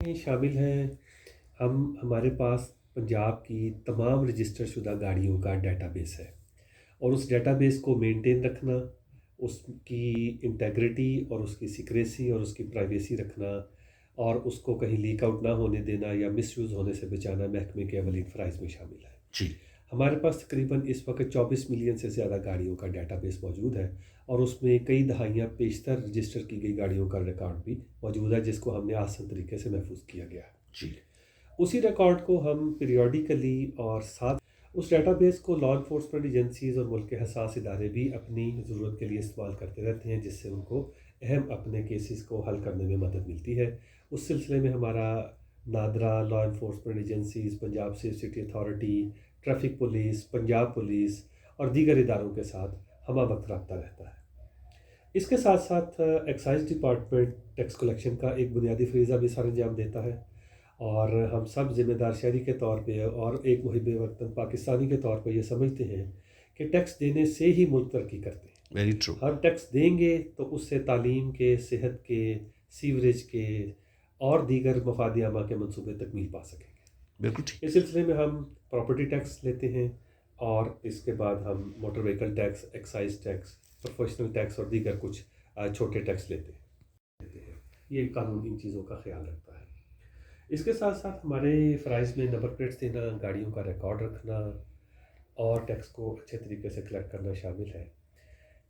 میں شامل ہیں ہمارے پاس پنجاب کی تمام رجسٹر شدہ گاڑیوں کا ڈیٹا بیس ہے، اور اس ڈیٹا بیس کو مینٹین رکھنا، اس کی انٹیگریٹی اور اس کی سیکریسی اور اس کی پرائیویسی رکھنا، اور اس کو کہیں لیک آؤٹ نہ ہونے دینا یا مس یوز ہونے سے بچانا محکمے کے اولین فرائض میں شامل ہے۔ جی ہمارے پاس تقریباً اس وقت 24 ملین سے زیادہ گاڑیوں کا ڈیٹا بیس موجود ہے، اور اس میں کئی دہائیاں پیشتر رجسٹر کی گئی گاڑیوں کا ریکارڈ بھی موجود ہے، جس کو ہم نے آسان طریقے سے محفوظ کیا گیا ہے۔ جی اسی ریکارڈ کو ہم پیریوڈیکلی اور ساتھ اس ڈیٹا بیس کو لا انفورسمنٹ ایجنسیز اور ملک کے حساس ادارے بھی اپنی ضرورت کے لیے استعمال کرتے رہتے ہیں، جس سے ان کو اہم اپنے کیسز کو حل کرنے میں مدد ملتی ہے۔ اس سلسلے میں ہمارا NADRA, law enforcement agencies, Punjab safe city authority, traffic police, Punjab police اور دیگر اداروں کے ساتھ ہمہ وقت رابطہ رہتا ہے۔ اس کے ساتھ ساتھ ایکسائز ڈپارٹمنٹ ٹیکس کلیکشن کا ایک بنیادی فریضہ بھی سر انجام دیتا ہے، اور ہم سب ذمہ دار شہری کے طور پہ اور ایک محب وطن پاکستانی کے طور پہ یہ سمجھتے ہیں کہ ٹیکس دینے سے ہی ملک ترقی کرتے ہیں۔ Very true. ہم ٹیکس دیں گے تو اس سے تعلیم کے، صحت کے، سیوریج کے اور دیگر مفاد عامہ کے منصوبے تکمیل پا سکیں گے۔ بالکل ٹھیک۔ اس سلسلے میں ہم پراپرٹی ٹیکس لیتے ہیں، اور اس کے بعد ہم motor vehicle tax, excise tax, professional tax اور دیگر کچھ چھوٹے ٹیکس لیتے ہیں۔ یہ قانون ان چیزوں کا خیال رکھتا ہے۔ اس کے ساتھ ساتھ ہمارے فرائض میں نمبر پلیٹس دینا، گاڑیوں کا ریکارڈ رکھنا اور ٹیکس کو اچھے طریقے سے کلیکٹ کرنا شامل ہے۔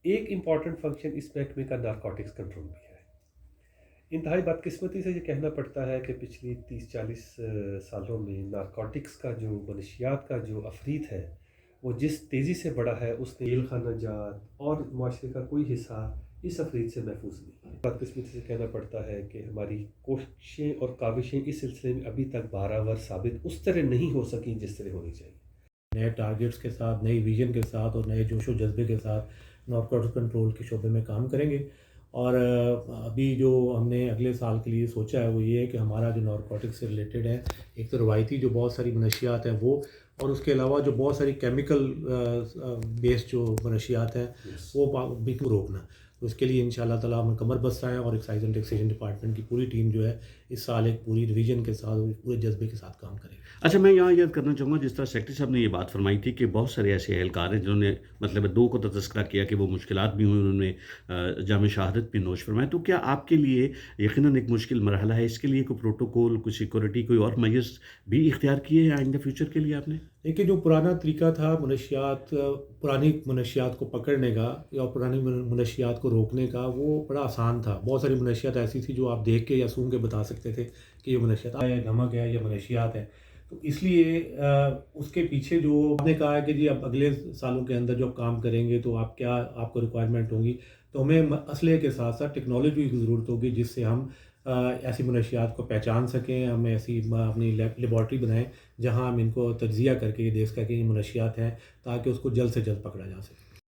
ایک امپورٹنٹ فنکشن اس محکمے کا نارکوٹکس کنٹرول بھی ہے۔ انتہائی بدقسمتی سے یہ کہنا پڑتا ہے کہ پچھلی 30-40 سالوں میں نارکوٹکس کا جو منشیات کا جو افریط ہے، وہ جس تیزی سے بڑھا ہے، اس نے جیل خانہ جات اور معاشرے کا کوئی حصہ اس افریط سے محفوظ نہیں ہے۔ بدقسمتی سے کہنا پڑتا ہے کہ ہماری کوششیں اور کاوشیں اس سلسلے میں ابھی تک بارآور ثابت اس طرح نہیں ہو سکیں جس طرح ہونی چاہیے۔ نئے ٹارگیٹس کے ساتھ، نئی ویژن کے ساتھ اور نئے جوش و جذبے کے ساتھ نارکوٹکس کنٹرول کے شعبے میں کام کریں گے، اور ابھی جو ہم نے اگلے سال کے لیے سوچا ہے وہ یہ ہے کہ ہمارا جو نارکوٹکس سے ریلیٹڈ ہے، ایک تو روایتی جو بہت ساری منشیات ہیں وہ، اور اس کے علاوہ جو بہت ساری کیمیکل بیسڈ جو منشیات ہیں وہ بھی روکنا۔ تو اس کے لیے ان شاء اللہ تعالیٰ ہم کمر بستہ ہیں، اور ایکسائز اینڈ ٹیکسیشن ڈپارٹمنٹ کی پوری ٹیم جو ہے اس سال ایک پوری ریویژن کے ساتھ، پورے جذبے کے ساتھ کام کرے گی۔ اچھا، میں یہاں یاد کرنا چاہوں گا، جس طرح سیکرٹری صاحب نے یہ بات فرمائی تھی کہ بہت سارے ایسے اہلکار ہیں جنہوں نے مطلب دو کو تذکرہ کیا کہ وہ مشکلات بھی ہوئیں، انہوں نے جام شہادت بھی نوش فرمائے، تو کیا آپ کے لیے یقیناً ایک مشکل مرحلہ ہے، اس کے لیے کوئی پروٹوکول، کوئی سیکورٹی، کوئی اور میجرز بھی اختیار کیے ہیں آئندہ فیوچر کے لیے آپ نے؟ دیکھیے، جو پرانا طریقہ تھا پرانی منشیات کو پکڑنے کا یا پرانی منشیات کو روکنے کا، وہ بڑا آسان تھا۔ بہت ساری منشیات ایسی تھی جو آپ دیکھ کے یا سونگ کے بتا سکتے تھے کہ یہ منشیات ہے، نمک ہے، یہ منشیات ہے۔ تو اس لیے اس کے پیچھے جو آپ نے کہا ہے کہ جی اب اگلے سالوں کے اندر جو کام کریں گے تو آپ کو ریکوائرمنٹ ہوگی، تو ہمیں اسلحے کے ساتھ ساتھ ٹیکنالوجی کی ضرورت ہوگی جس سے ہم ایسی منشیات کو پہچان سکیں۔ ہم ایسی اپنی لیبارٹری بنائیں جہاں ہم ان کو تجزیہ کر کے یہ دیکھ سکیں کہ یہ منشیات ہیں، تاکہ اس کو جلد سے جلد پکڑا جا سکے۔